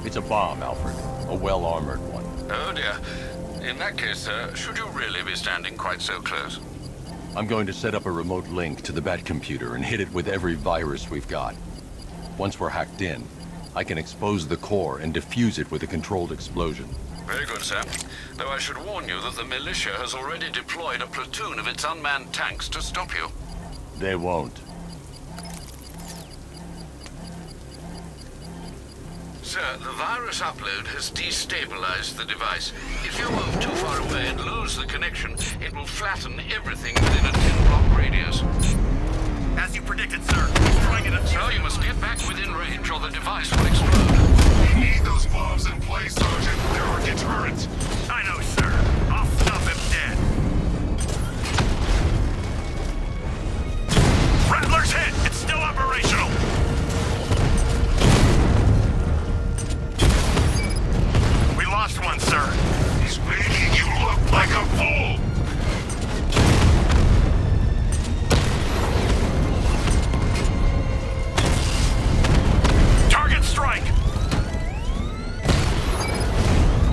It's a bomb, Alfred. A well-armored one. Oh dear. In that case, sir, should you really be standing quite so close? I'm going to set up a remote link to the Bat computer and hit it with every virus we've got. Once we're hacked in, I can expose the core and defuse it with a controlled explosion. Very good, sir. Though I should warn you that the militia has already deployed a platoon of its unmanned tanks to stop you. They won't. Sir, the virus upload has destabilized the device. If you move too far away and lose the connection, it will flatten everything within a 10-block radius. As you predicted, sir. He's trying to... So you must get back within range or the device will explode. We need those bombs in place, Sergeant. They're our deterrent. I know, sir. I'll stop him dead. Rattler's hit! It's still operational! We lost one, sir. He's making you look like a fool! Target strike!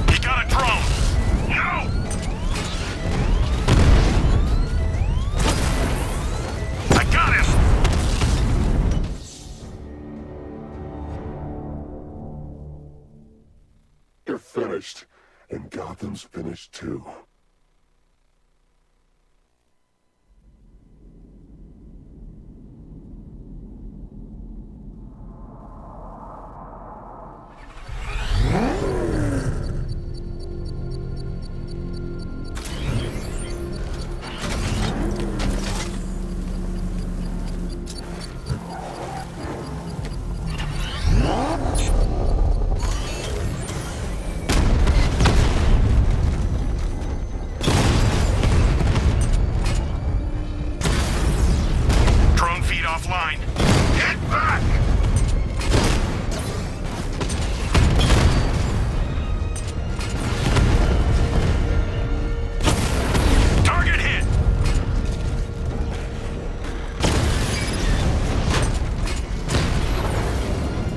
He got a drone! No! I got him! You're finished. And Gotham's finished too. Drone feed offline. Get back! Target hit!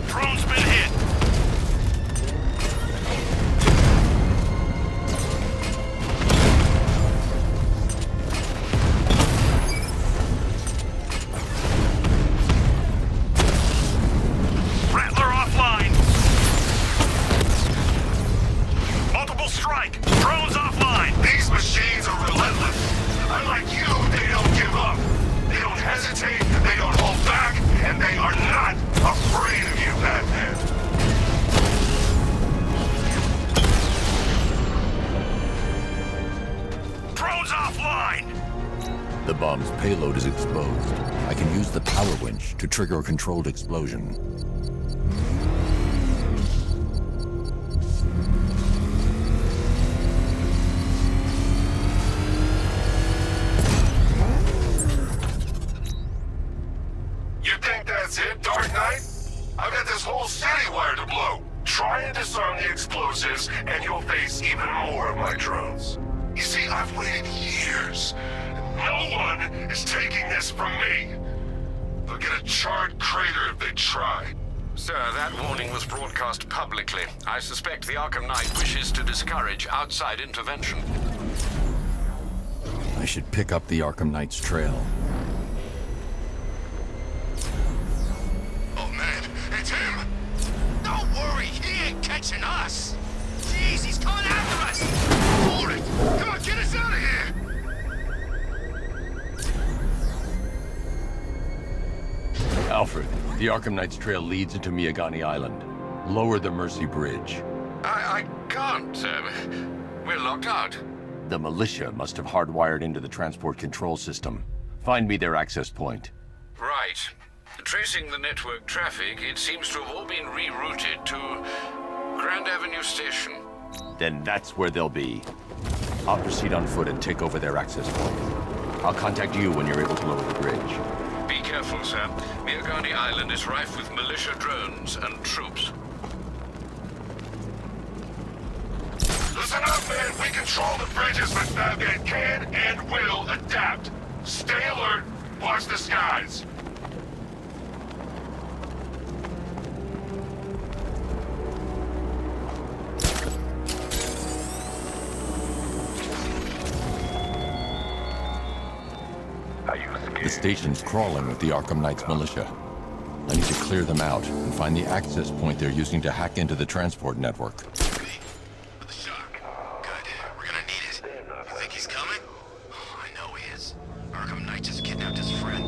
Drone's been hit! Rattler offline! Multiple strike! Drone's offline! These machines are relentless. Unlike you, they don't give up. They don't hesitate, they don't hold back, and they are not afraid of you, Batman. Drone's offline! The bomb's payload is exposed. I can use the power winch to trigger a controlled explosion. You think that's it, Dark Knight? I've got this whole city wired to blow. Try and disarm the explosives, and you'll face even more of my drones. You see, I've waited years. No one is taking this from me. They'll get a charred crater if they try. Sir, that warning was broadcast publicly. I suspect the Arkham Knight wishes to discourage outside intervention. I should pick up the Arkham Knight's trail. Oh man, it's him! Don't worry, he ain't catching us. Jeez, he's coming after us. Hold it! Come on, get us out of here! Alfred, the Arkham Knight's trail leads into Miagani Island. Lower the Mercy Bridge. I can't, sir. We're locked out. The militia must have hardwired into the transport control system. Find me their access point. Right. Tracing the network traffic, it seems to have all been rerouted to Grand Avenue Station. Then that's where they'll be. I'll proceed on foot and take over their access point. I'll contact you when you're able to lower the bridge. Be careful, sir. Miagani Island is rife with militia drones and troops. Listen up, man! We control the bridges, but Batman can and will adapt. Stay alert. Watch the skies. station's crawling with the Arkham Knight's militia. I need to clear them out and find the access point they're using to hack into the transport network. With the shock. Good. We're gonna need it. You think he's coming? Oh, I know he is. Arkham Knight just kidnapped his friend.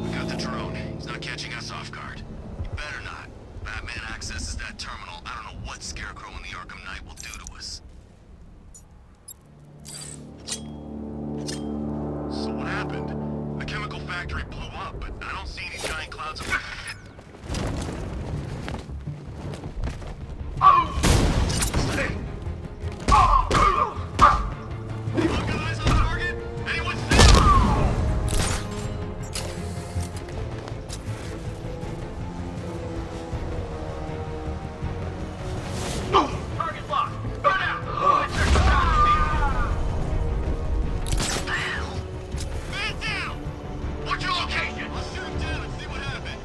We got the drone. He's not catching us off guard. He better not. Batman accesses that terminal. I don't know what Scarecrow and the Arkham Knight will do to us. So what happened? The chemical factory blew up, but I don't see any giant clouds of... Anyone got eyes on the target? Anyone see him? Target locked. Burn out. What the hell? Man down. What's your location? Let's shoot him down and see what happened.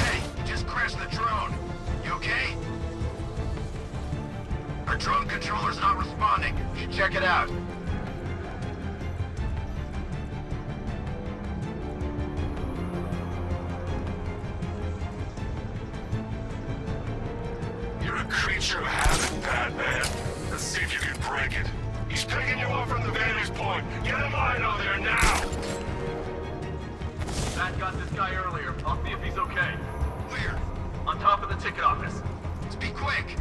Hey, just crashed the drone. You okay? Our drone controller's not responding. You should check it out. You're a creature of habit, Batman. Let's see if you can break it. He's picking you up from the vantage point. Get a line out there now! Matt got this guy earlier. I'll see if he's okay. Where? On top of the ticket office. Let's be quick.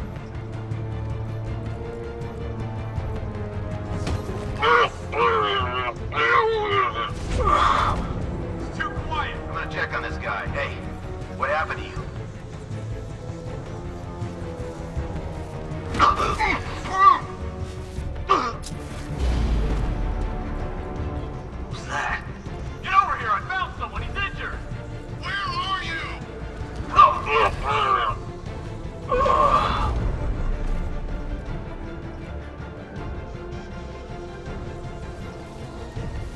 It's too quiet. I'm gonna check on this guy. Hey, what happened to you? What's that? Get over here. I found someone. He's injured. Where are you?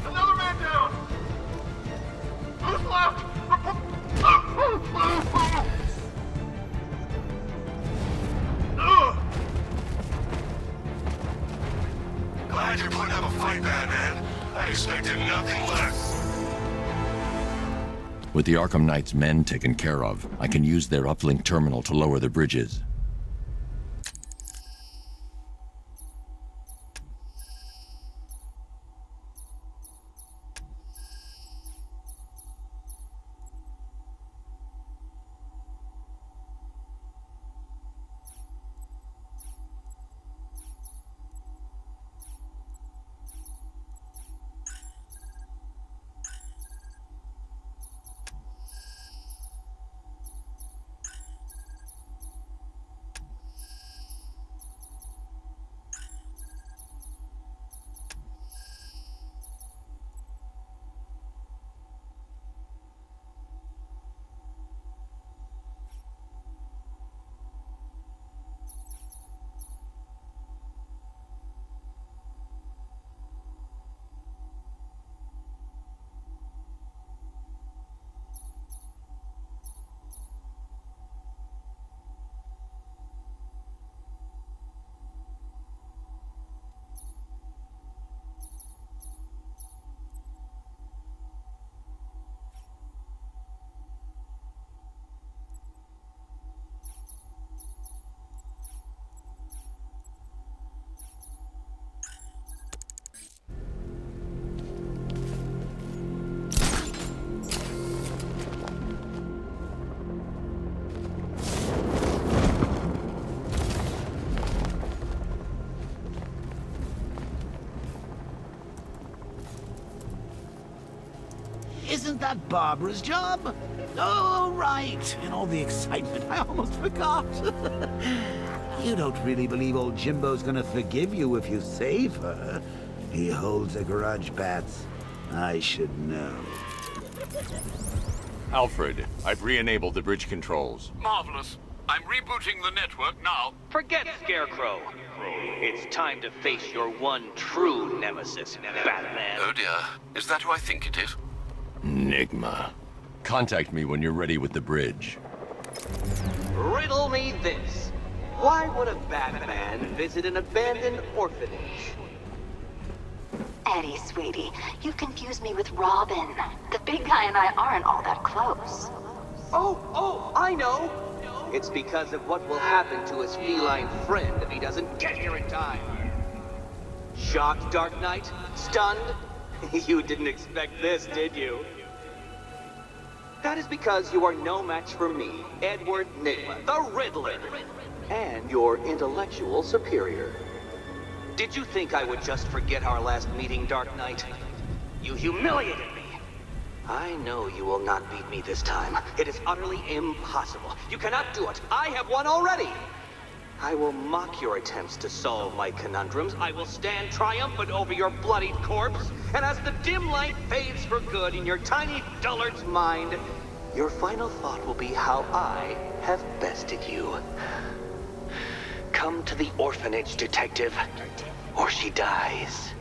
Another man down. Who's left? Glad you're putting up a fight, Batman. I expected nothing less. With the Arkham Knight's men taken care of, I can use their uplink terminal to lower the bridges. Isn't that Barbara's job? Oh, right. In all the excitement, I almost forgot. You don't really believe old Jimbo's gonna forgive you if you save her. He holds a grudge, Bats. I should know. Alfred, I've re-enabled the bridge controls. Marvelous. I'm rebooting the network now. Forget Scarecrow. It's time to face your one true nemesis, Batman. Oh dear. Is that who I think it is? Enigma. Contact me when you're ready with the bridge. Riddle me this. Why would a Batman visit an abandoned orphanage? Eddie, sweetie, you've confused me with Robin. The big guy and I aren't all that close. Oh, I know! It's because of what will happen to his feline friend if he doesn't get here in time. Shocked, Dark Knight? Stunned? You didn't expect this, did you? That is because you are no match for me, Edward Nygma, the Riddler, and your intellectual superior. Did you think I would just forget our last meeting, Dark Knight? You humiliated me. I know you will not beat me this time. It is utterly impossible. You cannot do it. I have won already. I will mock your attempts to solve my conundrums. I will stand triumphant over your bloodied corpse. And as the dim light fades for good in your tiny dullard's mind, your final thought will be how I have bested you. Come to the orphanage, detective, or she dies.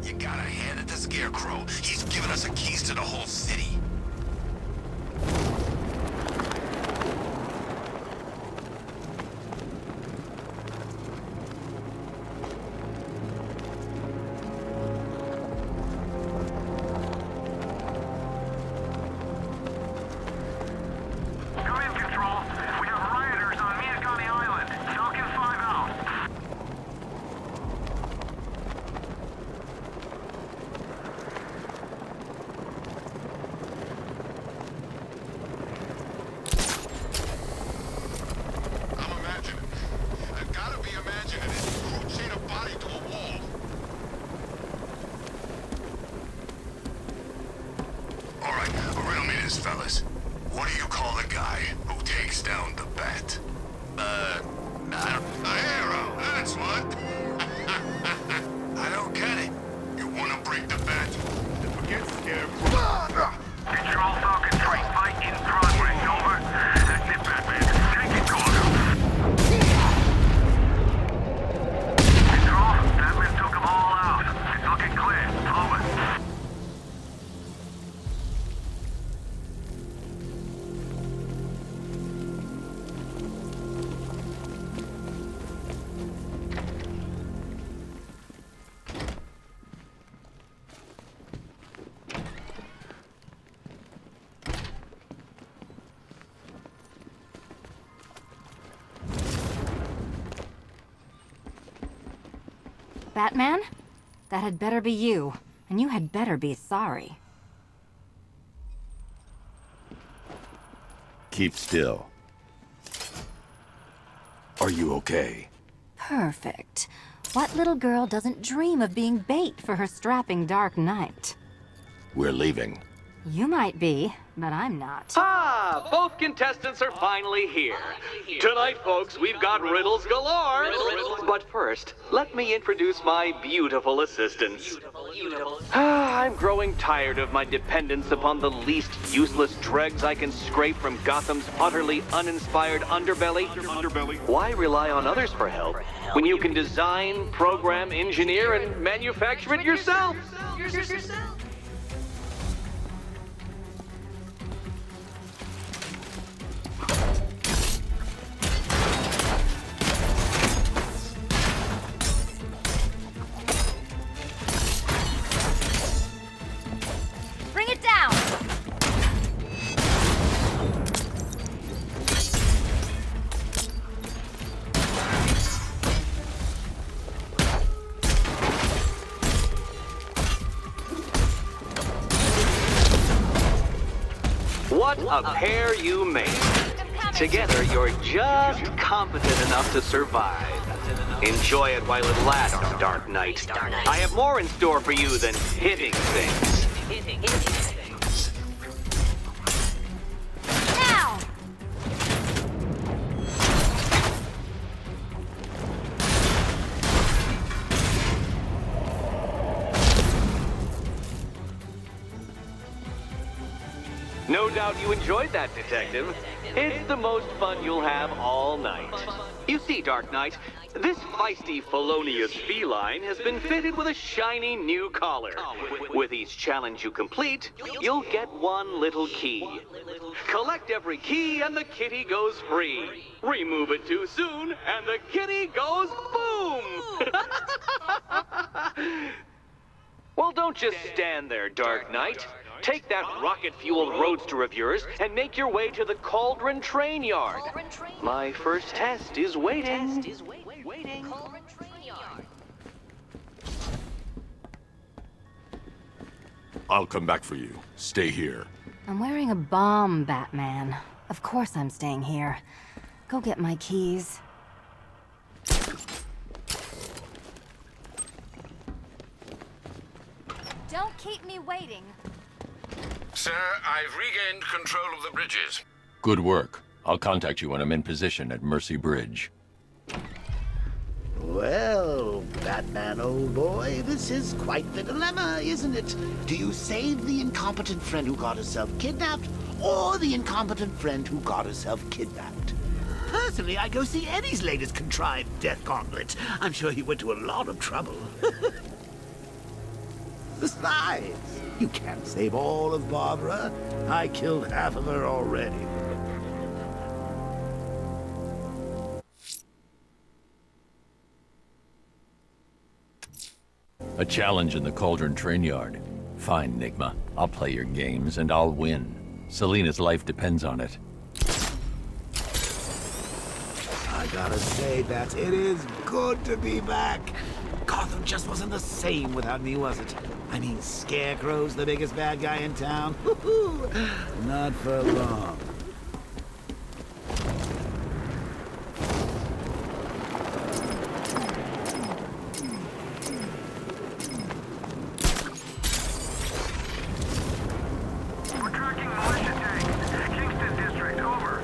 You gotta hand it to Scarecrow. He's given us the keys to the whole city. Come in, Control. We have rioters on Miyakani Island. Falcon 5 out. I'm imagining. I've gotta be imagining it. Who chained a body to a wall? Alright, riddle me this, fellas. What do you call the guy who takes down the bat? A hero, that's what. I don't get it. You wanna break the bat? Then forget Scarecrow. Control, Falcon 3. Fight in progress. Over. That's it, Batman. Take it, Gordon. Control, Batman took them all out. It's looking clear. Over. Batman? That had better be you, and you had better be sorry. Keep still. Are you okay? Perfect. What little girl doesn't dream of being bait for her strapping Dark Knight? We're leaving. You might be, but I'm not. Ah, both contestants are finally here. Tonight, folks, we've got riddles galore. But first, let me introduce my beautiful assistants. I'm growing tired of my dependence upon the least useless dregs I can scrape from Gotham's utterly uninspired underbelly. Why rely on others for help when you can design, program, engineer, and manufacture it yourself? Bring it down! What a pair you made. Together, you're just competent enough to survive. Enjoy it while it lasts, Dark Knight. I have more in store for you than hitting things. Now! No doubt you enjoyed that, Detective. It's the most fun you'll have all night. You see, Dark Knight, this feisty felonious feline has been fitted with a shiny new collar. With each challenge you complete, you'll get one little key. Collect every key and the kitty goes free. Remove it too soon and the kitty goes boom! Well, don't just stand there, Dark Knight. Take that rocket-fueled roadster of yours and make your way to the Cauldron Train Yard. My first test is waiting. I'll come back for you. Stay here. I'm wearing a bomb, Batman. Of course I'm staying here. Go get my keys. Don't keep me waiting. Sir, I've regained control of the bridges. Good work. I'll contact you when I'm in position at Mercy Bridge. Well, Batman, old boy, this is quite the dilemma, isn't it? Do you save the incompetent friend who got herself kidnapped, or the incompetent friend who got herself kidnapped? Personally, I'd go see Eddie's latest contrived death gauntlet. I'm sure he went to a lot of trouble. Besides, you can't save all of Barbara. I killed half of her already. A challenge in the Cauldron Train Yard. Fine, Nigma. I'll play your games, and I'll win. Selina's life depends on it. I gotta say, Bats, it is good to be back. Gotham just wasn't the same without me, was it? I mean, Scarecrow's the biggest bad guy in town. Not for long. We're tracking militia tanks. Kingston District, over.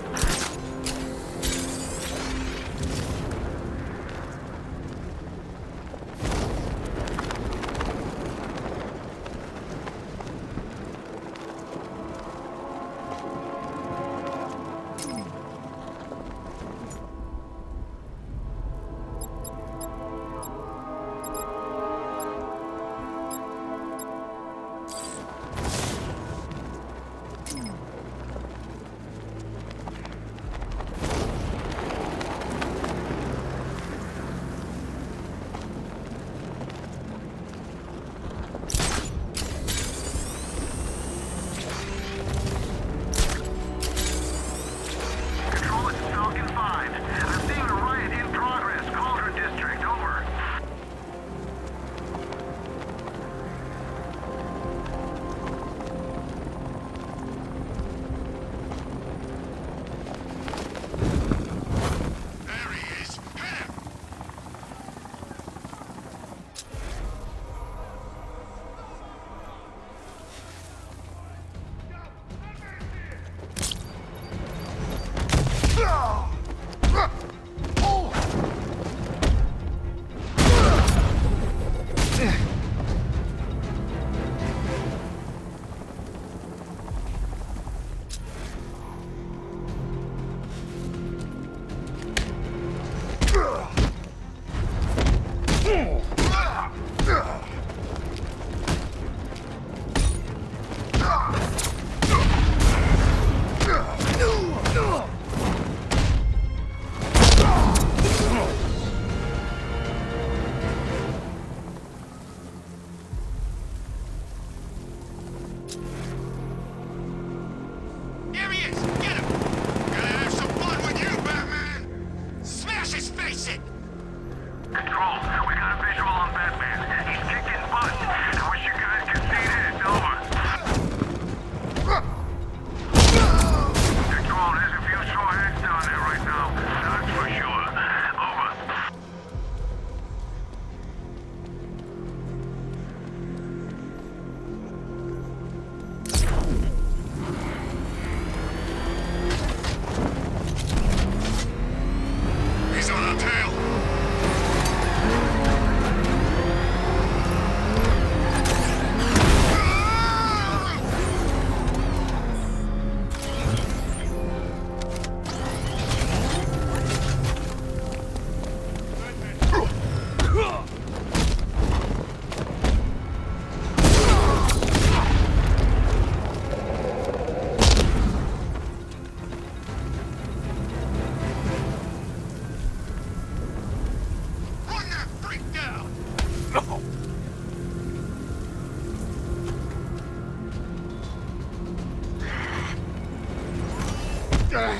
That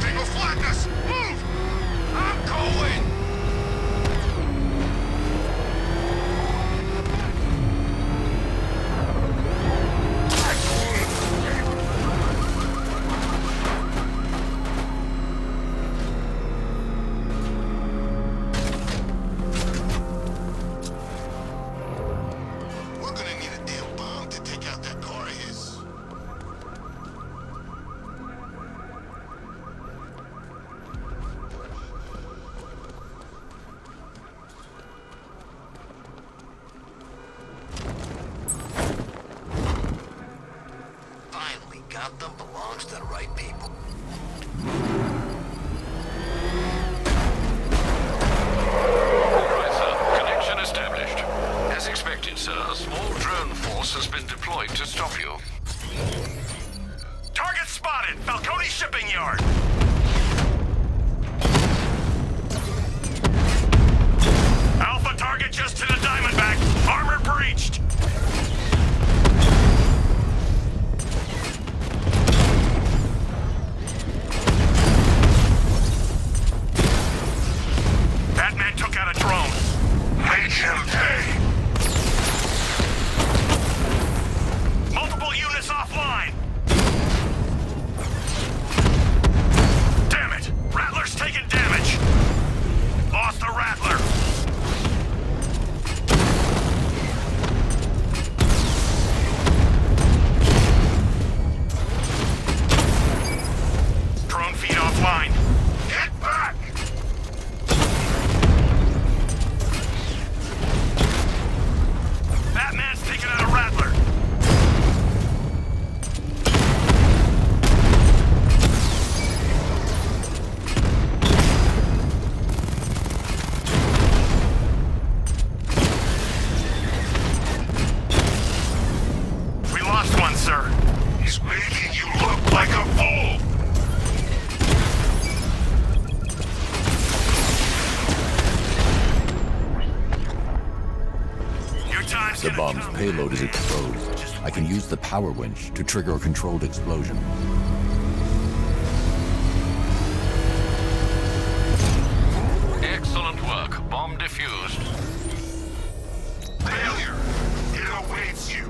thing will flatten us! Move! I'm going! We're gonna need a damn bomb to take out that car of his. Finally got them. Belongs to the right people. All right, sir. Connection established. As expected, sir, a small drone force has been deployed to stop you. Target spotted! Falcone shipping yard! Alpha target just to the Diamondback. Armor breached. Batman took out a drone. Make him pay! Multiple units offline. Damn it! Rattler's taking damage. Lost the Rattler. Drone feed offline. Get back! Batman's taking out a Rattler. We lost one, sir. He's making you look like a fool! Your time's The gonna bomb's come. payload is exposed. I can use the power winch to trigger a controlled explosion. Excellent work. Bomb defused. Failure! It awaits you!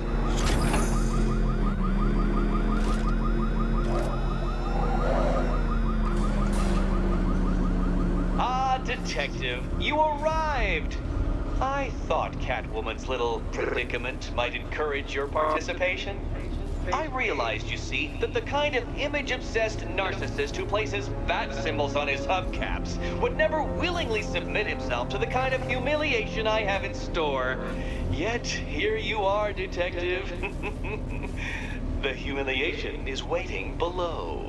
Ah, Detective, you arrived! I thought Catwoman's little predicament might encourage your participation. I realized, you see, that the kind of image-obsessed narcissist who places bat symbols on his hubcaps would never willingly submit himself to the kind of humiliation I have in store. Yet, here you are, Detective. The humiliation is waiting below.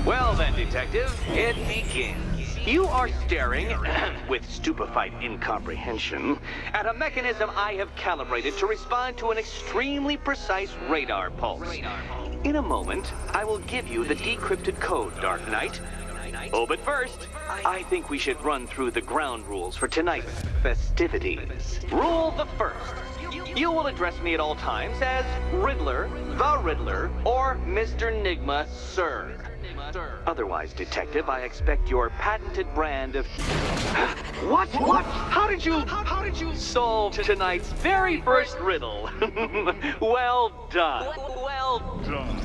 Well then, Detective, it begins. You are staring, with stupefied incomprehension, at a mechanism I have calibrated to respond to an extremely precise radar pulse. In a moment, I will give you the decrypted code, Dark Knight. Oh, but first, I think we should run through the ground rules for tonight's festivities. Rule the first. You will address me at all times as Riddler, the Riddler, or Mr. Nigma, sir. Otherwise, Detective, I expect your patented brand of... What? How did you solve tonight's very first riddle? Well done. Well done.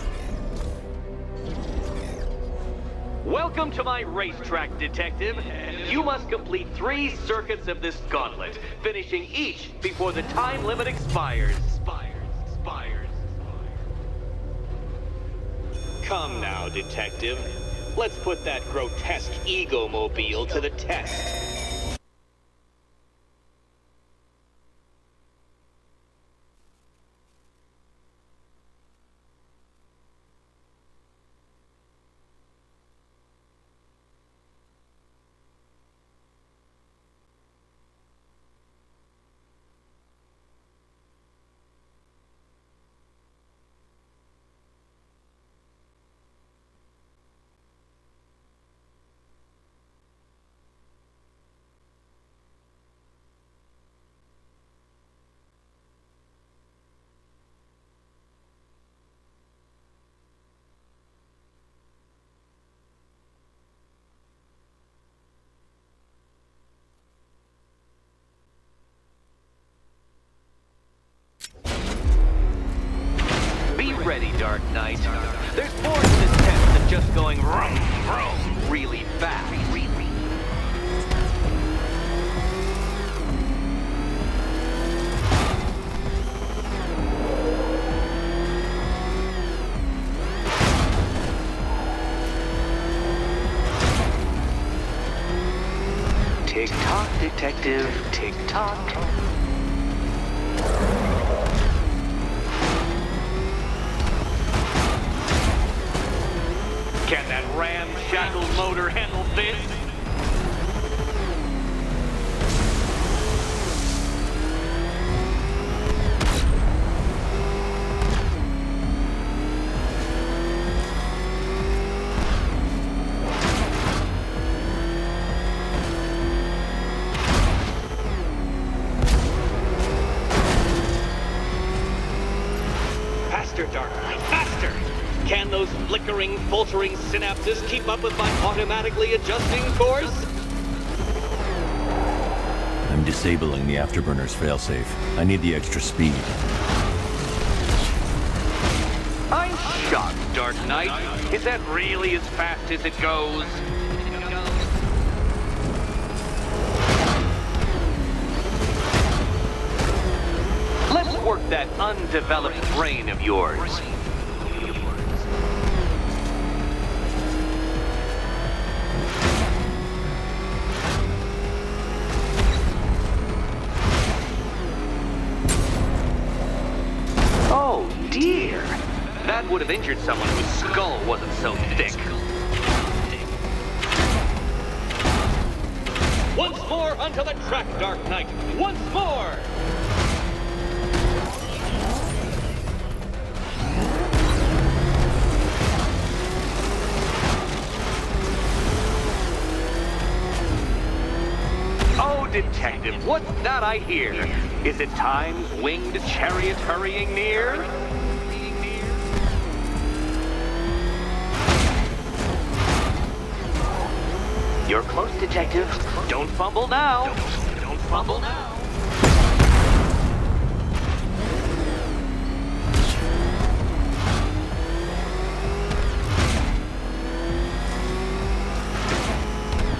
Welcome to my racetrack, Detective. You must complete 3 circuits of this gauntlet, finishing each before the time limit expires. Come now, Detective. Let's put that grotesque ego-mobile to the test. Knight. There's more to this test than just going vroom, vroom really fast. Tick-tock, detective, tick-tock. Can that ramshackle motor handle this? Faster, Dark Knight, faster! Can those flickering, faltering synapses keep up with my automatically adjusting course? I'm disabling the afterburner's failsafe. I need the extra speed. I'm shocked, Dark Knight. Is that really as fast as it goes? Let's work that undeveloped brain of yours. Oh dear! That would have injured someone whose skull wasn't so thick. Once more onto the track, Dark Knight! Once more! Oh, Detective, what's that I hear? Is it time's winged chariot hurrying near? You're close, Detective. Don't fumble now. Don't fumble now.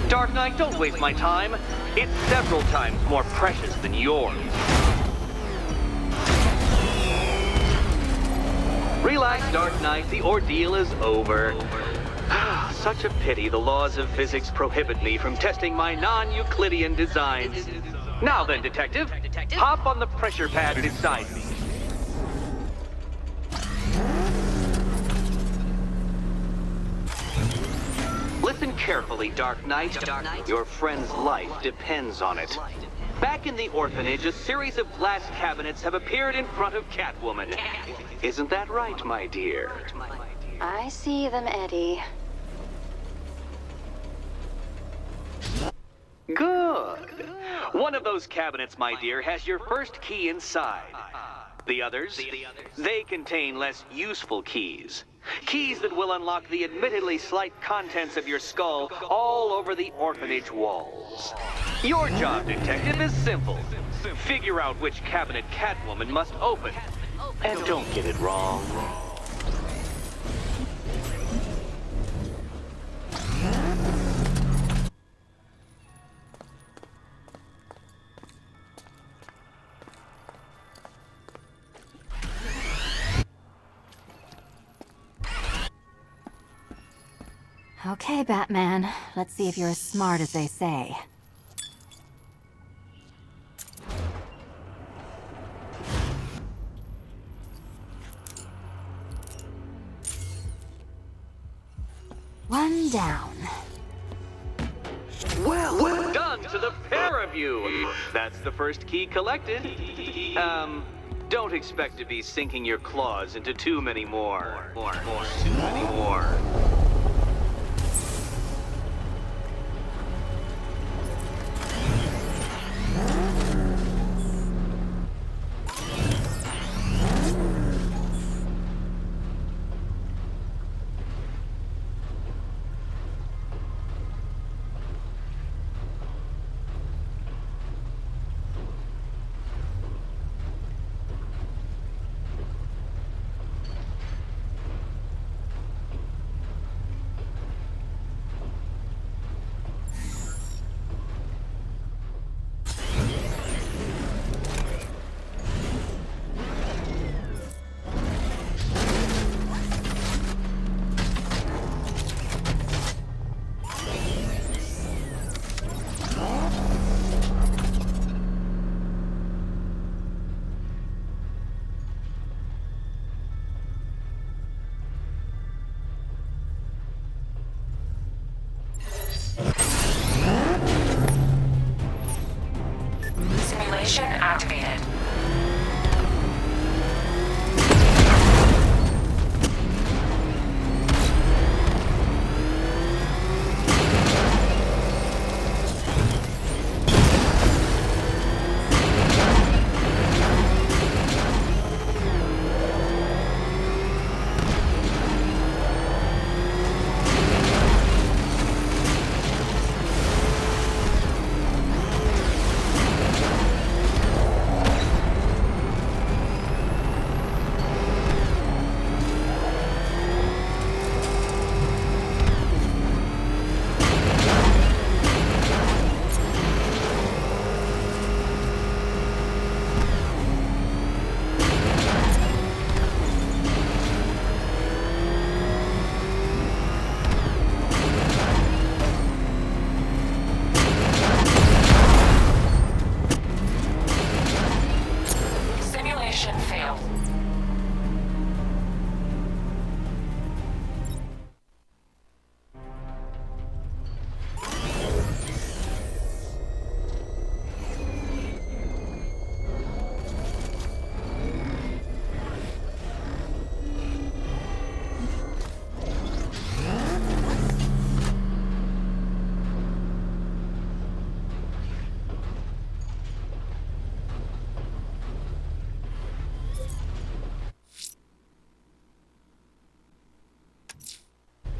Dark Knight, don't waste my time. It's several times more precious than yours. Relax, Dark Knight. The ordeal is over. Such a pity the laws of physics prohibit me from testing my non-Euclidean designs. Now then, Detective, hop on the pressure pad beside me. Listen carefully, Dark Knight. Your friend's life depends on it. Back in the orphanage, a series of glass cabinets have appeared in front of Catwoman. Isn't that right, my dear? I see them, Eddie. Good. One of those cabinets, my dear, has your first key inside. The others, they contain less useful keys. Keys that will unlock the admittedly slight contents of your skull all over the orphanage walls. Your job, Detective, is simple. Figure out which cabinet Catwoman must open. And don't get it wrong. Okay, Batman. Let's see if you're as smart as they say. One down. Well done to the pair of you. That's the first key collected. Don't expect to be sinking your claws into too many more. Too many more. Simulation activated. Simulation failed.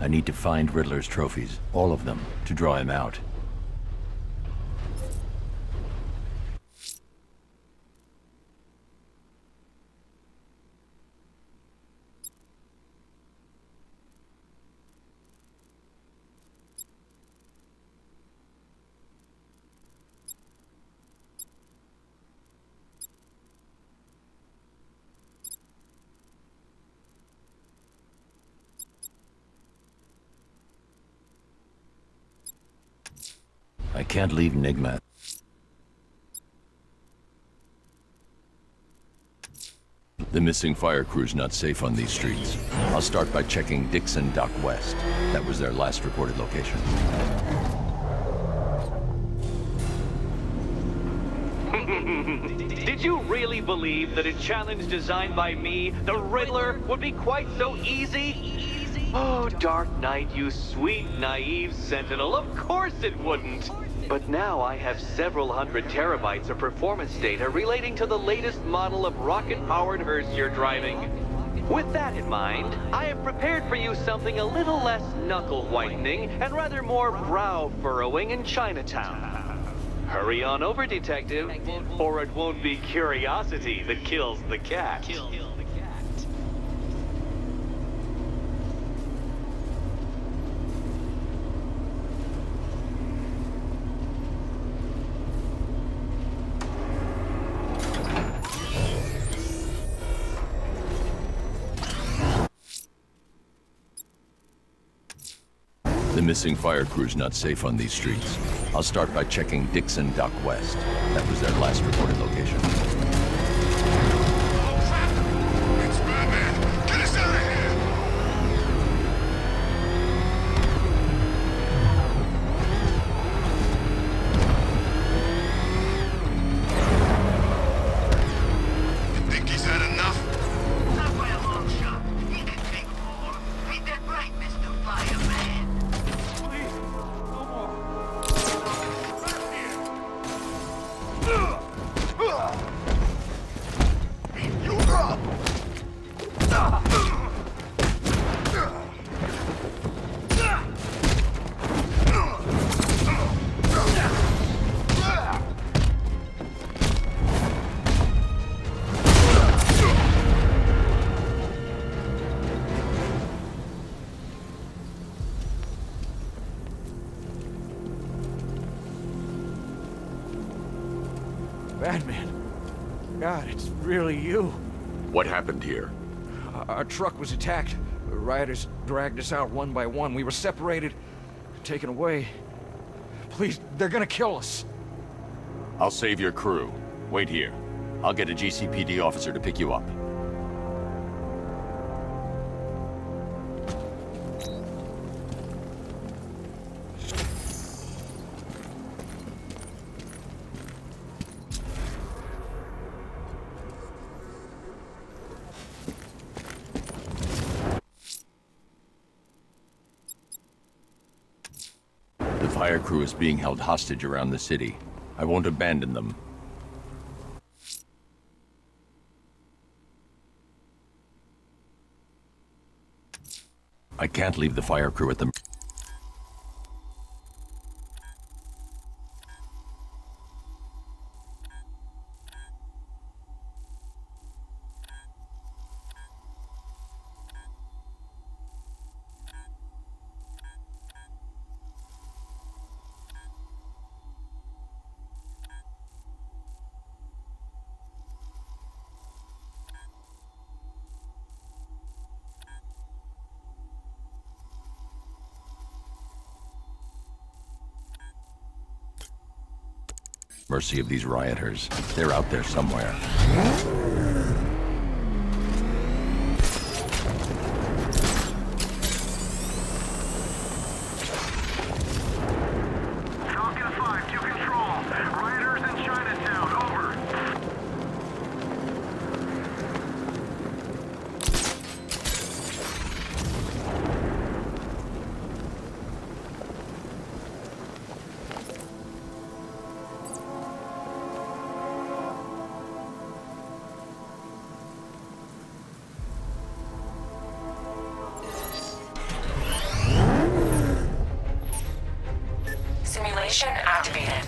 I need to find Riddler's trophies, all of them, to draw him out. I can't leave Enigma. The missing fire crew's not safe on these streets. I'll start by checking Dixon Dock West. That was their last recorded location. Did you really believe that a challenge designed by me, the Riddler, would be quite so easy? Oh, Dark Knight, you sweet, naive sentinel, of course it wouldn't. But now I have several hundred terabytes of performance data relating to the latest model of rocket-powered hearse you're driving. With that in mind, I have prepared for you something a little less knuckle-whitening and rather more brow-furrowing in Chinatown. Hurry on over, detective, or it won't be curiosity that kills the cat. The missing fire crew's not safe on these streets. I'll start by checking Dixon Dock West. That was their last recorded location. It's Batman! Get us out of here! You think he's had enough? Not by a long shot. He can take more. Ain't that right, Mr. Fireman? Batman. God, it's really you. What happened here? Our truck was attacked. The rioters dragged us out one by one. We were separated, taken away. Please, they're gonna kill us. I'll save your crew. Wait here. I'll get a GCPD officer to pick you up. fire crew is being held hostage around the city. I won't abandon them. I can't leave the fire crew at the... mercy of these rioters. They're out there somewhere. Falcon 5 to control. Rioters in Chinatown, over. Simulation activated.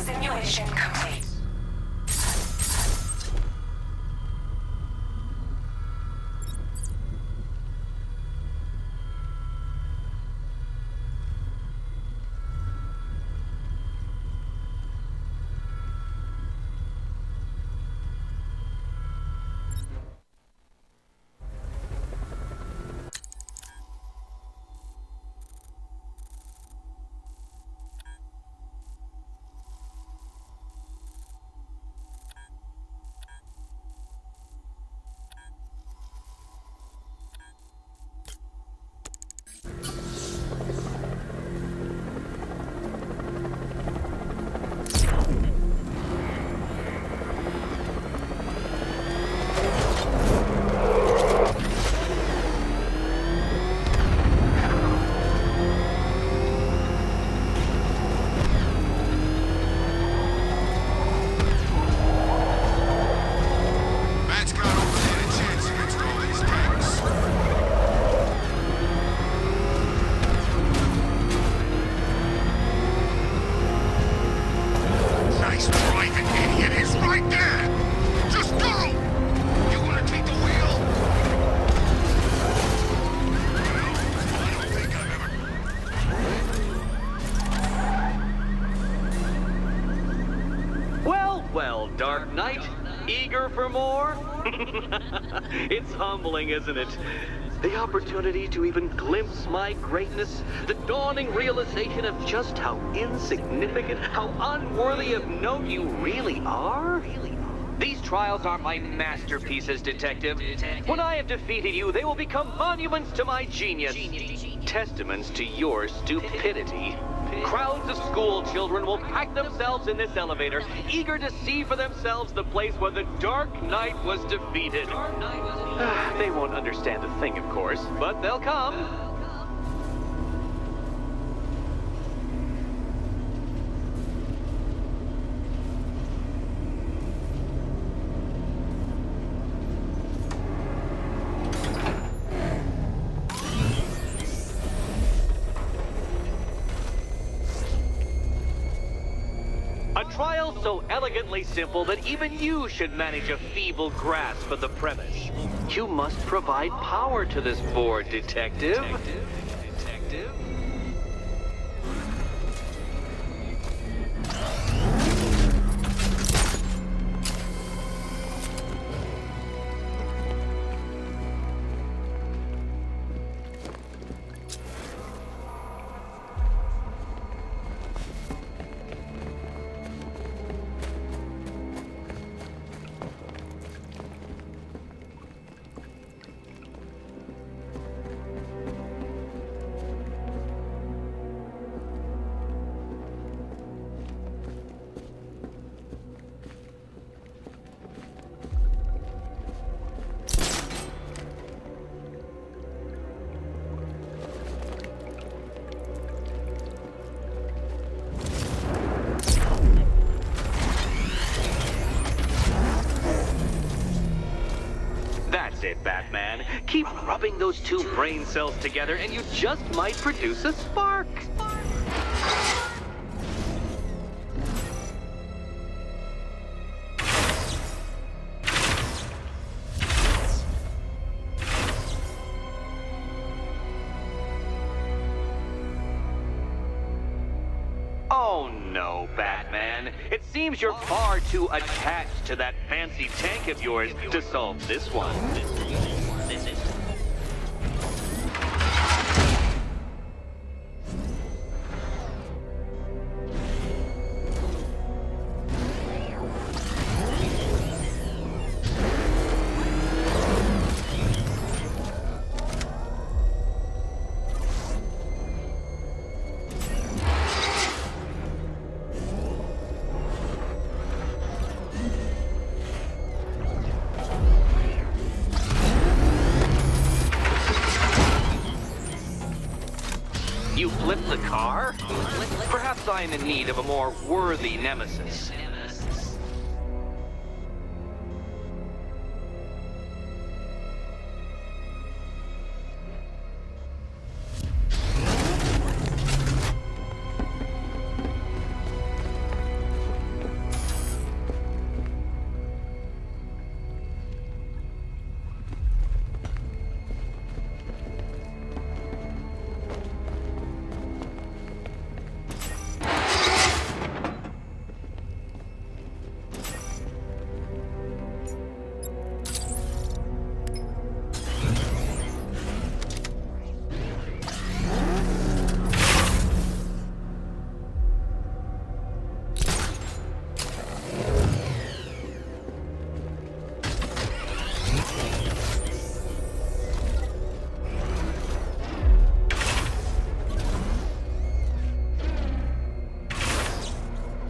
Simulation complete. Well, Dark Knight, eager for more? It's humbling, isn't it? The opportunity to even glimpse my greatness, the dawning realization of just how insignificant, how unworthy of note you really are? These trials are my masterpieces, Detective. When I have defeated you, they will become monuments to my genius. Testaments to your stupidity. crowds of school children will pack themselves in this elevator, eager to see for themselves the place where the Dark Knight was defeated. They won't understand a thing, of course, but they'll come. A trial so elegantly simple that even you should manage a feeble grasp of the premise. You must provide power to this board, Detective. That's it, Batman. Keep rubbing those two brain cells together and you just might produce a spark. Oh no, Batman. It seems you're far too attached to that fancy tank of yours to solve this one. You flipped the car? Perhaps I'm in need of a more worthy nemesis.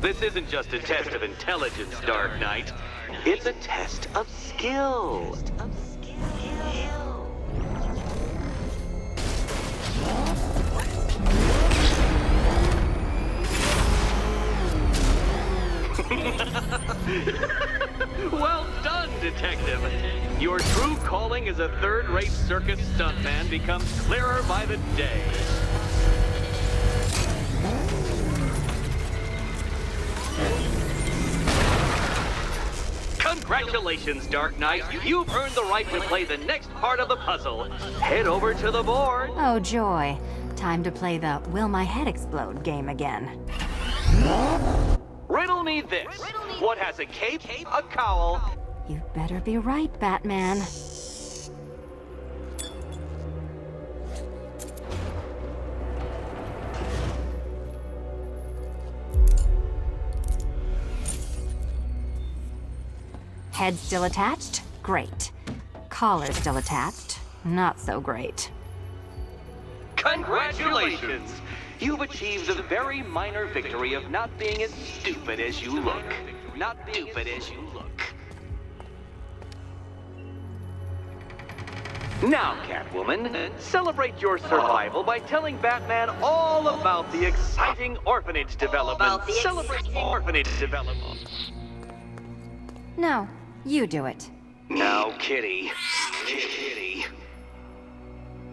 This isn't just a test of intelligence, Dark Knight. It's a test of skill. Well done, Detective. Your true calling as a third-rate circus stuntman becomes clearer by the day. Congratulations, Dark Knight. You've earned the right to play the next part of the puzzle. Head over to the board. Oh, joy. Time to play the Will My Head Explode game again. Riddle me this. What has a cape, a cowl? You better be right, Batman. Head still attached? Great. Collar still attached? Not so great. Congratulations! you've achieved the very minor victory of not being as stupid as you look. Not stupid as you look. Now, Catwoman, celebrate your survival by telling Batman all about the exciting orphanage development. Celebrate orphanage development. No, you do it. Now, Kitty. Kitty.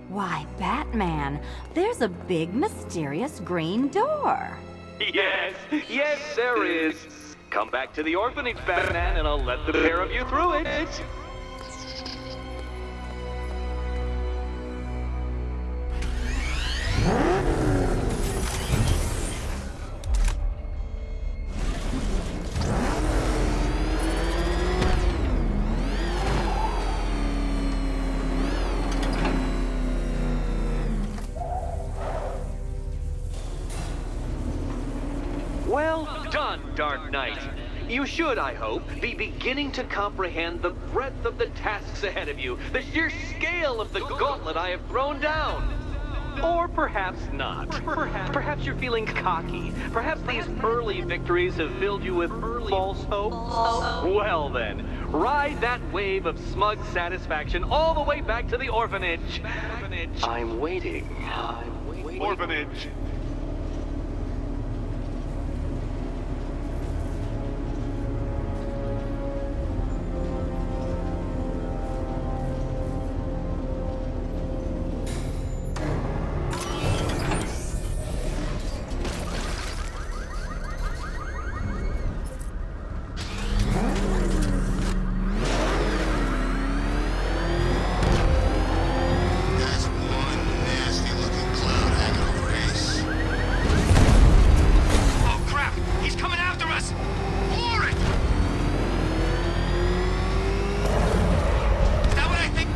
Why, Batman, there's a big mysterious green door. Yes, yes, there is. Come back to the orphanage, Batman, and I'll let the pair of you through it. Well done, Dark Knight. You should, I hope, be beginning to comprehend the breadth of the tasks ahead of you, the sheer scale of the gauntlet I have thrown down. Or perhaps not. Perhaps you're feeling cocky. Perhaps these early victories have filled you with false hope. Well then, ride that wave of smug satisfaction all the way back to the orphanage. I'm waiting. Orphanage. That's one nasty-looking cloud hanging over Ace. Oh, crap! He's coming after us! Floor it! Is that what I think?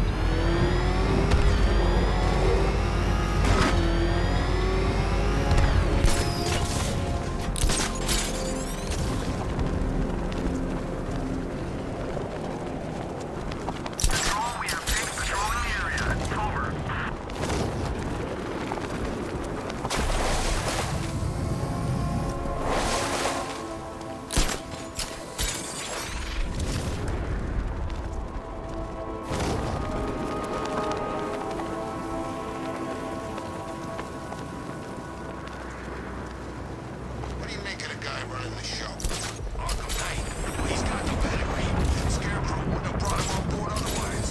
Control, we have tanks patrolling the area. Over. What do you make of the guy running the show? Arkham Knight. Well, he's got the pedigree. Scarecrow wouldn't have brought him on board otherwise.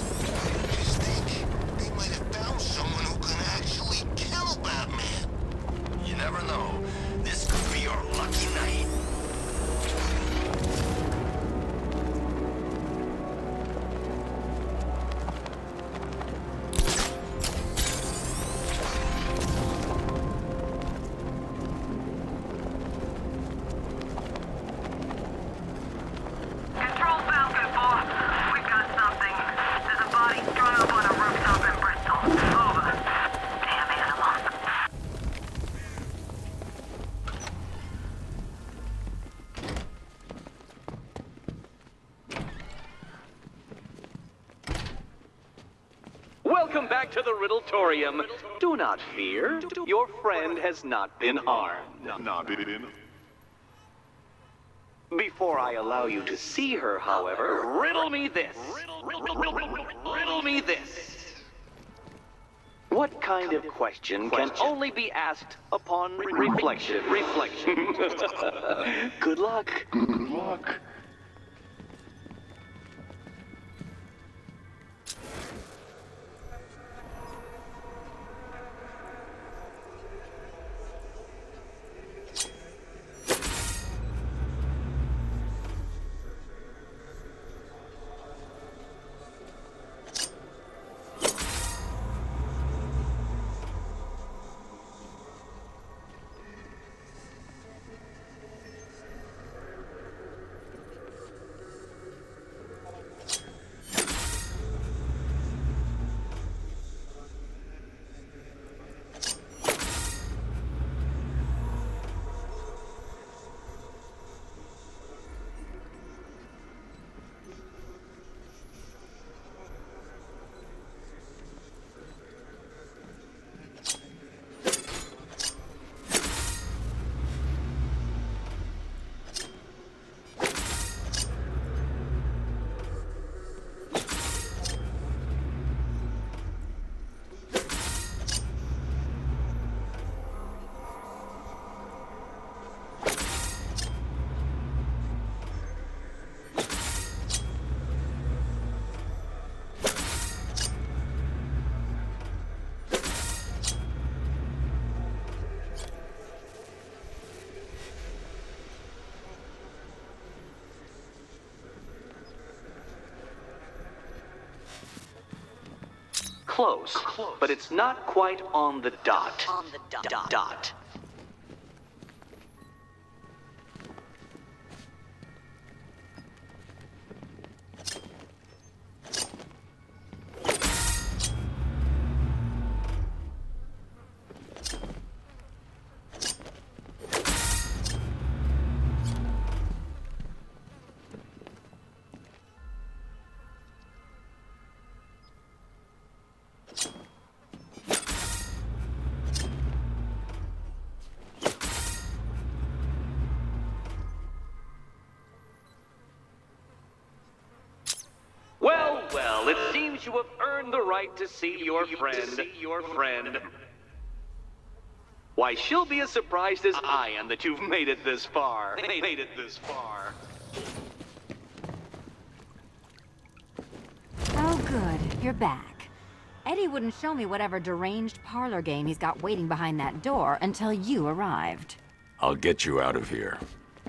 I just think they might have found someone who can actually kill Batman. You never know. This could be our lucky night. Control Falcon 4. We've got something. There's a body strung up on a rooftop in Bristol. Over. Damn animal. Welcome back to the Riddletorium. Do not fear. Your friend has not been harmed. Nah, been. Before I allow you to see her, however, riddle me this. Riddle me this. What kind of question can only be asked upon reflection? Good luck. Good luck. Close, but it's not quite on the dot. Dot. Well, it seems you have earned the right to see your friend. Why, she'll be as surprised as I am that you've made it this far. Oh, good. You're back. Eddie wouldn't show me whatever deranged parlor game he's got waiting behind that door until you arrived. I'll get you out of here.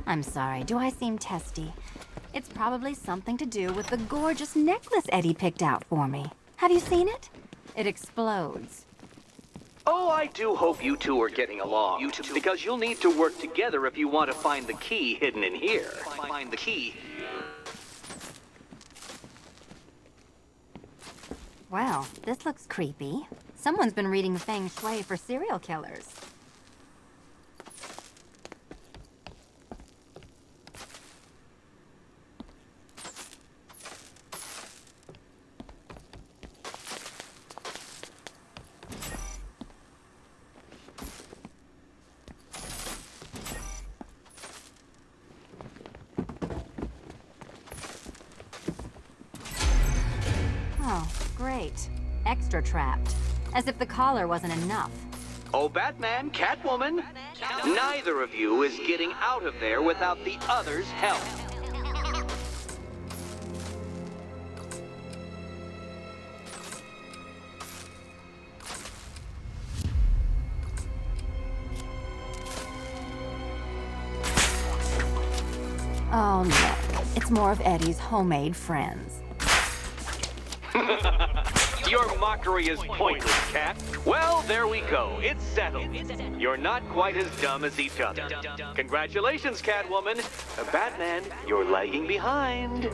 I'm sorry, do I seem testy? It's probably something to do with the gorgeous necklace Eddie picked out for me. Have you seen it? It explodes. Oh, I do hope you two are getting along. Because you'll need to work together if you want to find the key hidden in here. Find the key. Well, this looks creepy. Someone's been reading Feng Shui for serial killers. Oh, great. Extra trapped. As if the collar wasn't enough. Oh, Batman, Catwoman, neither of you is getting out of there without the other's help. Oh no, it's more of Eddie's homemade friends. Your mockery is pointless, Cat. Well, there we go. It's settled. You're not quite as dumb as each other. Congratulations, Catwoman. Batman, you're lagging behind.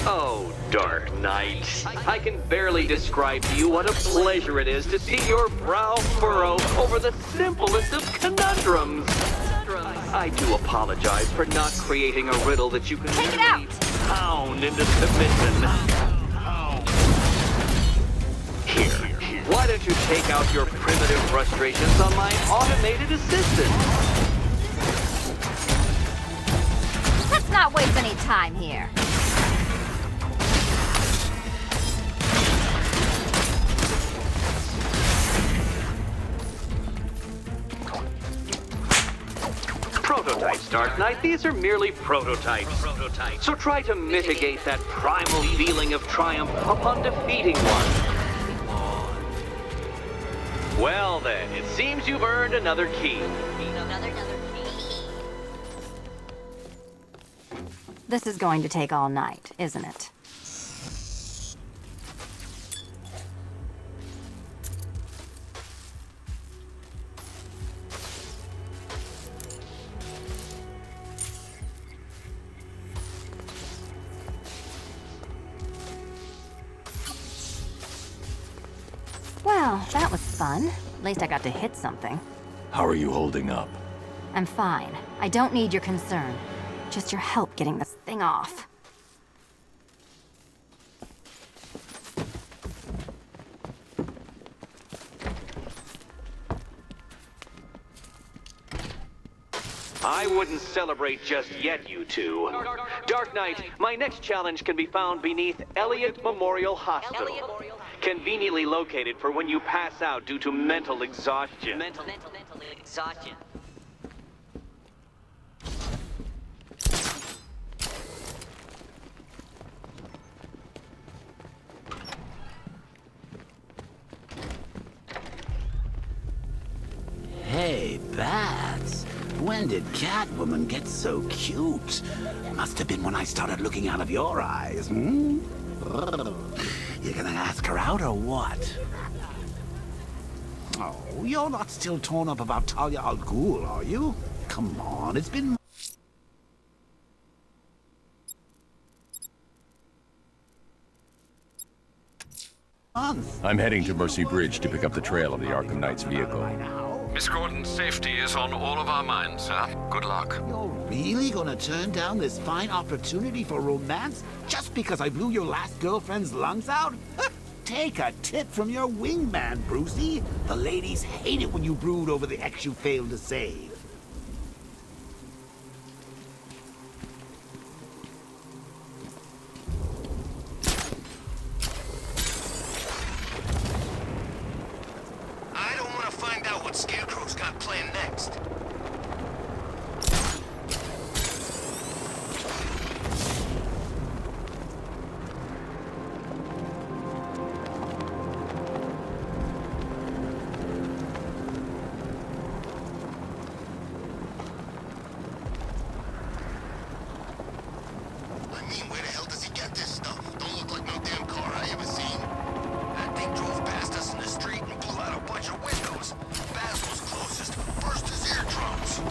Oh, Dark Knight. I can barely describe to you what a pleasure it is to see your brow furrow over the simplest of conundrums. I do apologize for not creating a riddle that you can Take it out! pound into submission. Here, why don't you take out your primitive frustrations on my automated assistant? Let's not waste any time here. Prototypes, Dark Knight. These are merely prototypes. So try to mitigate that primal feeling of triumph upon defeating one. Well then, it seems you've earned another key. This is going to take all night, isn't it? Well, that was fun. At least I got to hit something. How are you holding up? I'm fine. I don't need your concern. Just your help getting this thing off. I wouldn't celebrate just yet, you two. Dark Knight, my next challenge can be found beneath Elliott Memorial Hospital. Conveniently located for when you pass out due to mental exhaustion. Mental exhaustion. When did Catwoman get so cute? Must have been when I started looking out of your eyes, hmm? You gonna ask her out or what? Oh, you're not still torn up about Talia al Ghul, are you? Come on, it's been months. I'm heading to Mercy Bridge to pick up the trail of the Arkham Knight's vehicle. Miss Gordon's safety is on all of our minds, sir. Good luck. You're really gonna turn down this fine opportunity for romance just because I blew your last girlfriend's lungs out? Take a tip from your wingman, Brucey. The ladies hate it when you brood over the ex you failed to save. I don't want to find out what Scarecrow's got planned next. I mean, where the hell does he get this stuff? Don't look like no damn car I ever seen. That thing drove past us in the street and blew out a bunch of windows. Baz was closest, burst his eardrums.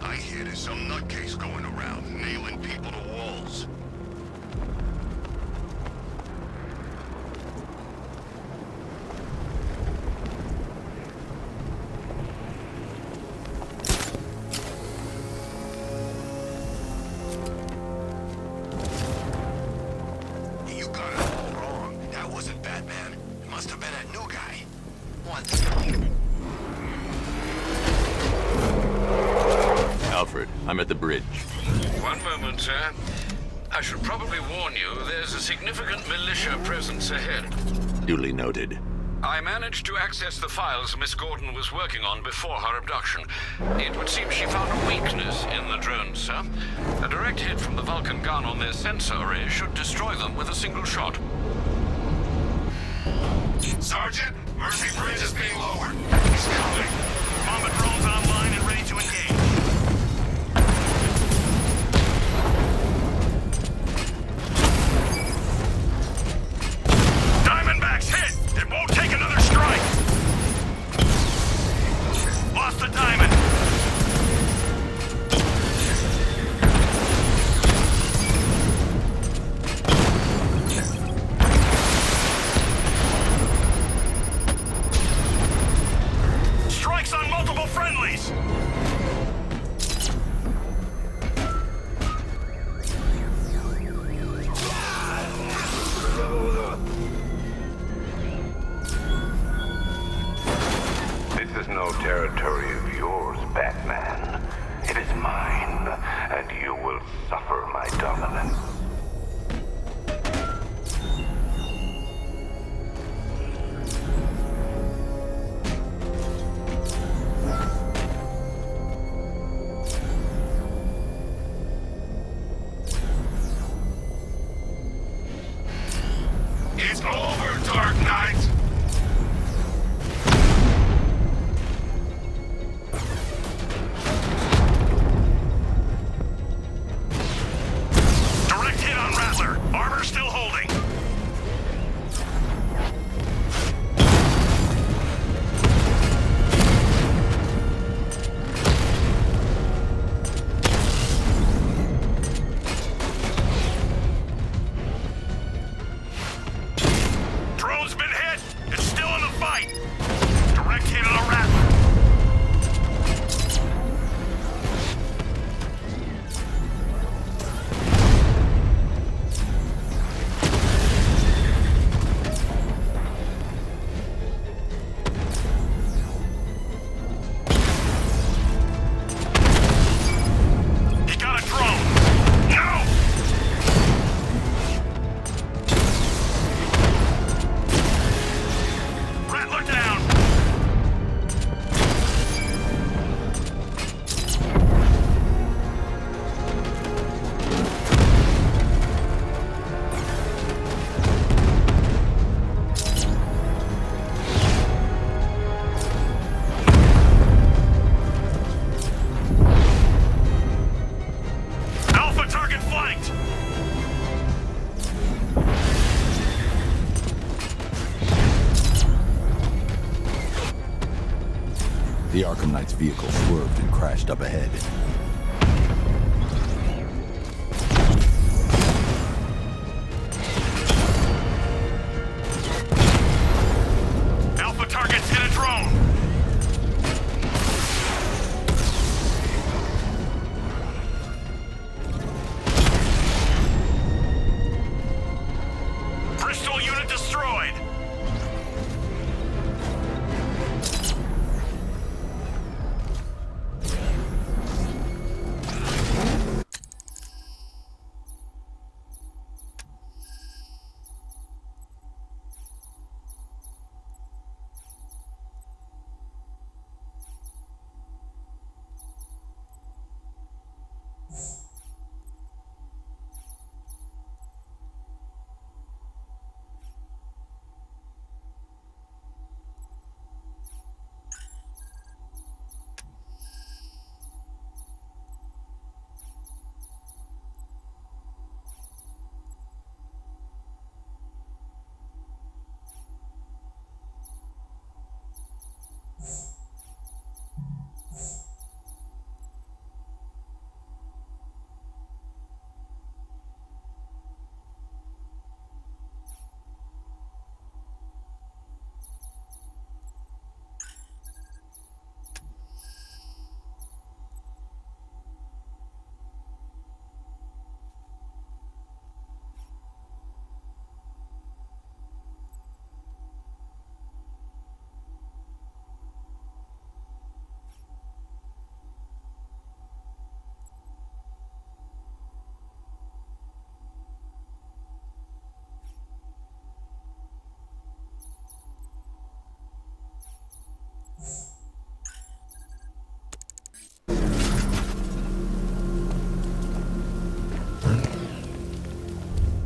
I hear there's some nutcase going around, nailing people to walls. You got it all wrong. That wasn't Batman. It must have been that new guy. What? Alfred, I'm at the bridge. One moment, sir. I should probably warn you, there's a significant militia presence ahead. Duly noted. I managed to access the files Miss Gordon was working on before her abduction. It would seem she found a weakness in the drones, sir. A direct hit from the Vulcan gun on their sensor array should destroy them with a single shot. Sergeant, Mercy Bridge is being lowered. He's coming. Bomber drones online and ready to engage. Diamondbacks hit! It won't take another strike! Lost the diamond! Strikes on multiple friendlies! The Arkham Knight's vehicle swerved and crashed up ahead. Alpha targets hit a drone! Bristol unit destroyed!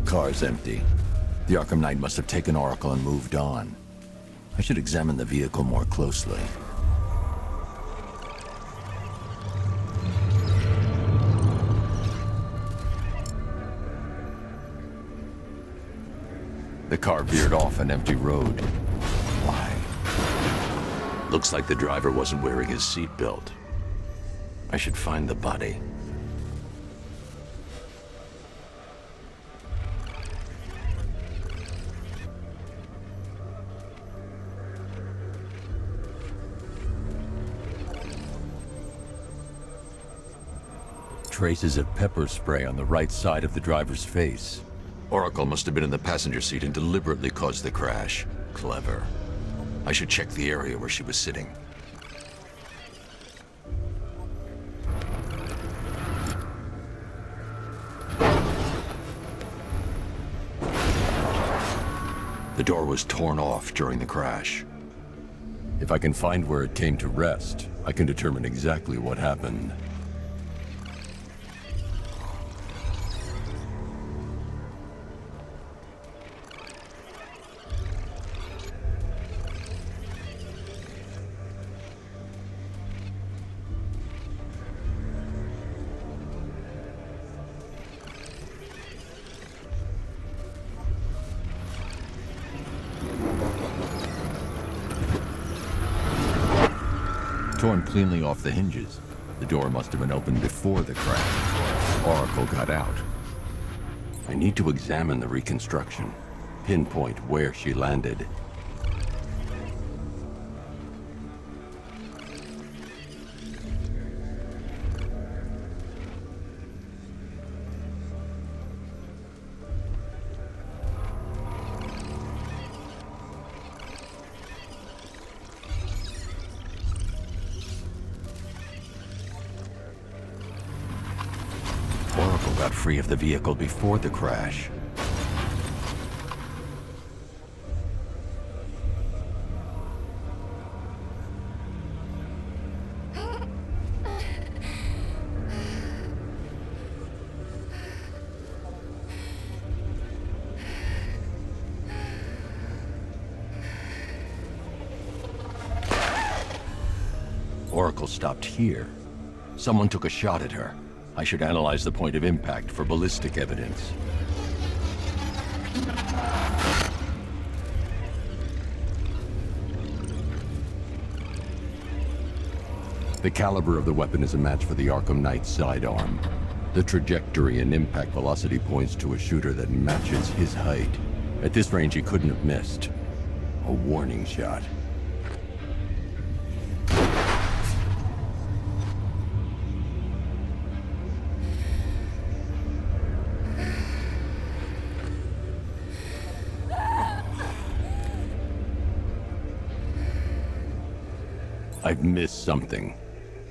Car's empty. The Arkham Knight must have taken Oracle and moved on. I should examine the vehicle more closely. The car veered off an empty road. Why? Looks like the driver wasn't wearing his seatbelt. I should find the body. Traces of pepper spray on the right side of the driver's face. Oracle must have been in the passenger seat and deliberately caused the crash. Clever. I should check the area where she was sitting. The door was torn off during the crash. If I can find where it came to rest, I can determine exactly what happened. Torn cleanly off the hinges. The door must have been opened before the crash. Oracle got out. I need to examine the reconstruction, pinpoint where she landed. Oracle got free of the vehicle before the crash. Oracle stopped here. Someone took a shot at her. I should analyze the point of impact for ballistic evidence. The caliber of the weapon is a match for the Akamnait's sidearm. The trajectory and impact velocity points to a shooter that matches his height. At this range, he couldn't have missed. A warning shot. I've missed something.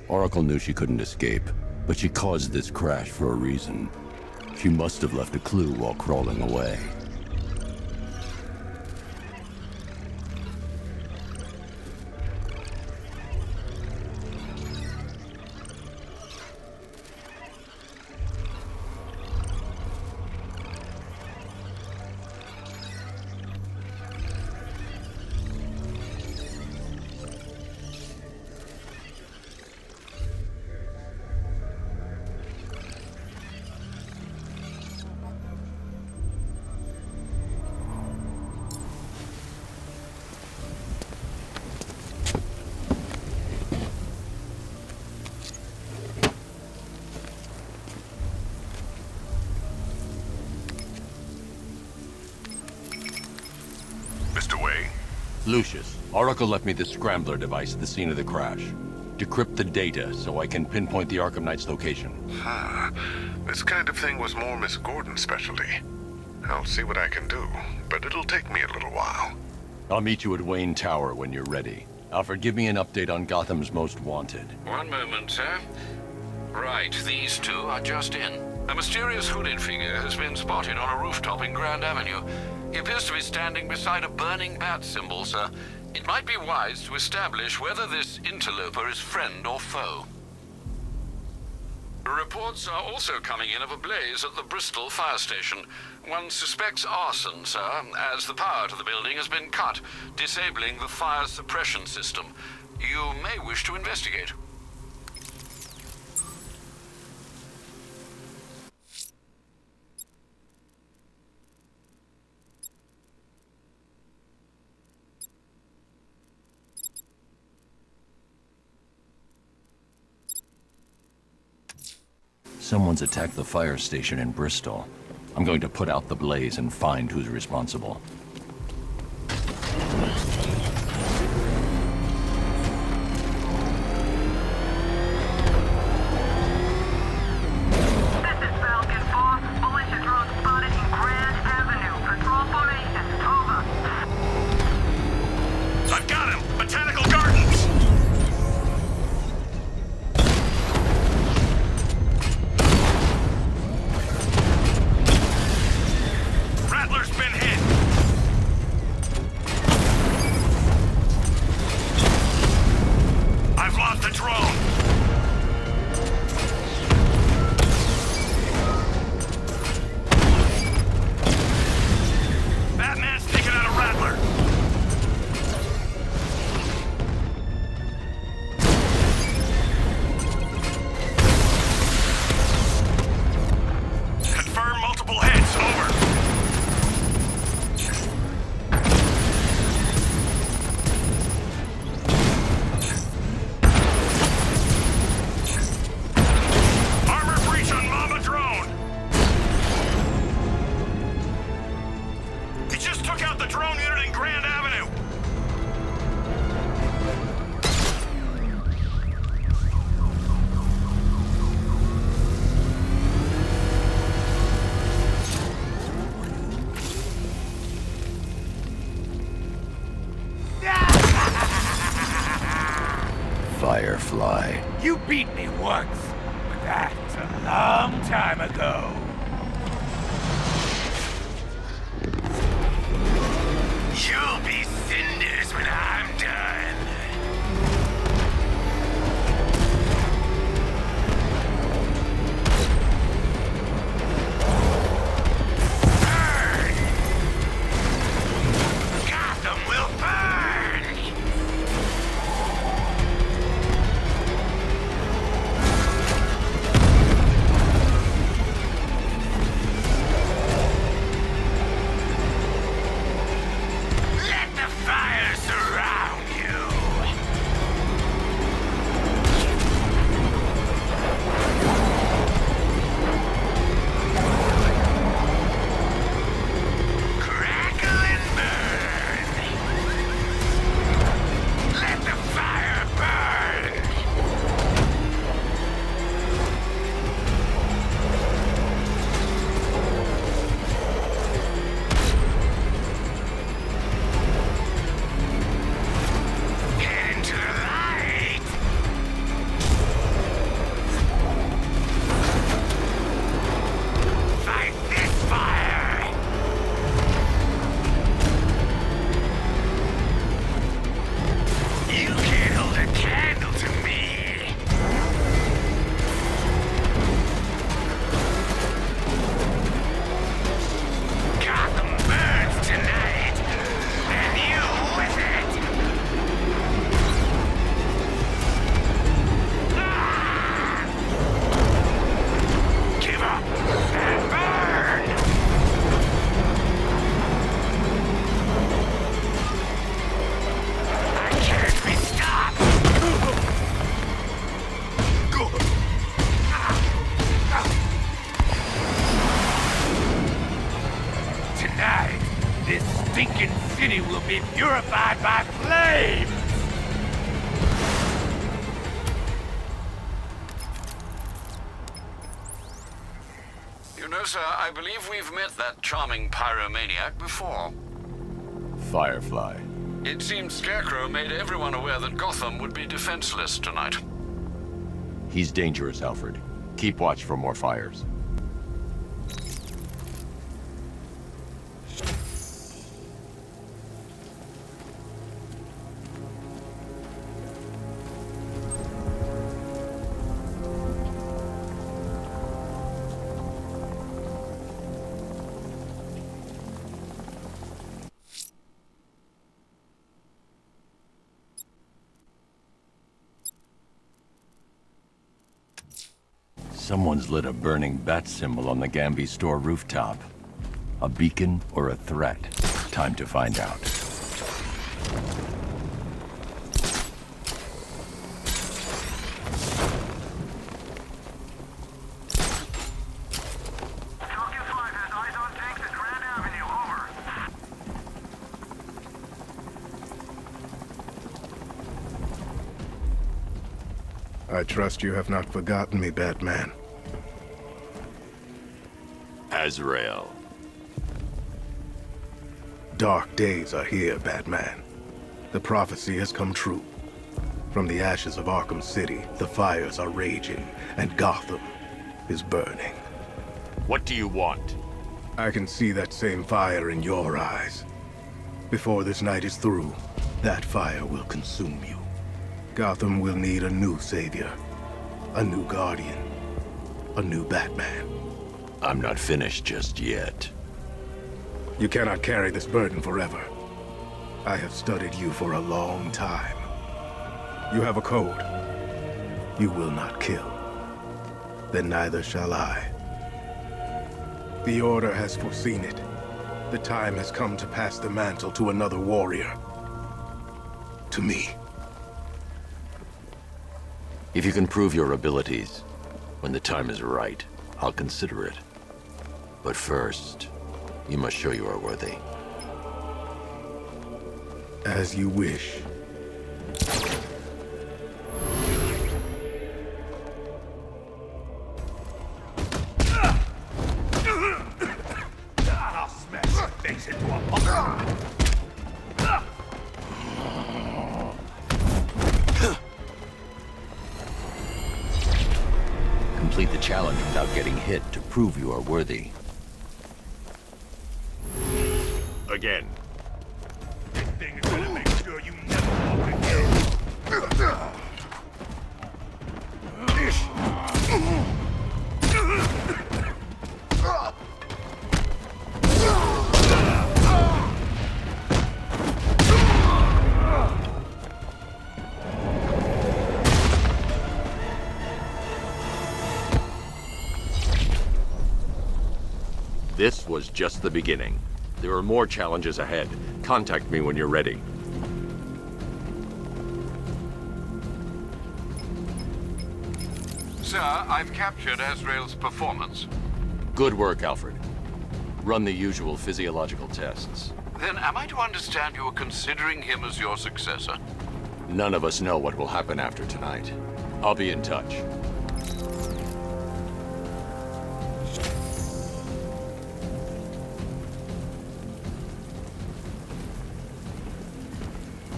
Oracle knew she couldn't escape, but she caused this crash for a reason. She must have left a clue while crawling away. Lucius, Oracle left me the scrambler device at the scene of the crash. Decrypt the data so I can pinpoint the Arkham location. This kind of thing was more Miss Gordon's specialty. I'll see what I can do, but it'll take me a little while. I'll meet you at Wayne Tower when you're ready. Alfred, give me an update on Gotham's Most Wanted. One moment, sir. Right, these two are just in. A mysterious hooded figure has been spotted on a rooftop in Grand Avenue. He appears to be standing beside a burning bat symbol, sir. It might be wise to establish whether this interloper is friend or foe. Reports are also coming in of a blaze at the Bristol fire station. One suspects arson, sir, as the power to the building has been cut, disabling the fire suppression system. You may wish to investigate. Someone's attacked the fire station in Bristol. I'm going to put out the blaze and find who's responsible. Firefly. You beat me once, but that was a long time ago. You'll be cinders when I'm done. Burn! Gotham will burn! this stinking city will be purified by flame! You know, sir, I believe we've met that charming pyromaniac before. Firefly. It seems Scarecrow made everyone aware that Gotham would be defenseless tonight. He's dangerous, Alfred. Keep watch for more fires. Someone's lit a burning bat symbol on the Gamby store rooftop. A beacon or a threat? Time to find out. I trust you have not forgotten me, Batman. Azrael. Dark days are here, Batman. The prophecy has come true. From the ashes of Arkham City, the fires are raging, and Gotham is burning. What do you want? I can see that same fire in your eyes. Before this night is through, that fire will consume you. Gotham will need a new savior, a new guardian, a new Batman. I'm not finished just yet. You cannot carry this burden forever. I have studied you for a long time. You have a code. You will not kill. Then neither shall I. The Order has foreseen it. The time has come to pass the mantle to another warrior. To me. If you can prove your abilities, when the time is right, I'll consider it. But first, you must show you are worthy. As you wish. I'll smash your face into a puddle. Complete the challenge without getting hit to prove you are worthy. Again. This thing is gonna make sure you never walk again. This was just the beginning. There are more challenges ahead. Contact me when you're ready. Sir, I've captured Azrael's performance. Good work, Alfred. Run the usual physiological tests. Then am I to understand you are considering him as your successor? None of us know what will happen after tonight. I'll be in touch.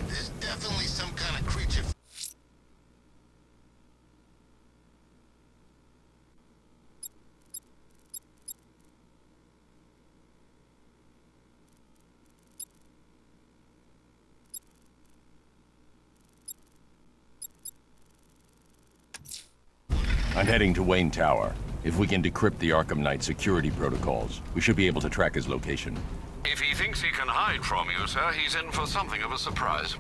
There's definitely some kind of creature. I'm heading to Wayne Tower. If we can decrypt the Arkham Knight security protocols, we should be able to track his location. If he thinks he can hide from you, sir, he's in for something of a surprise.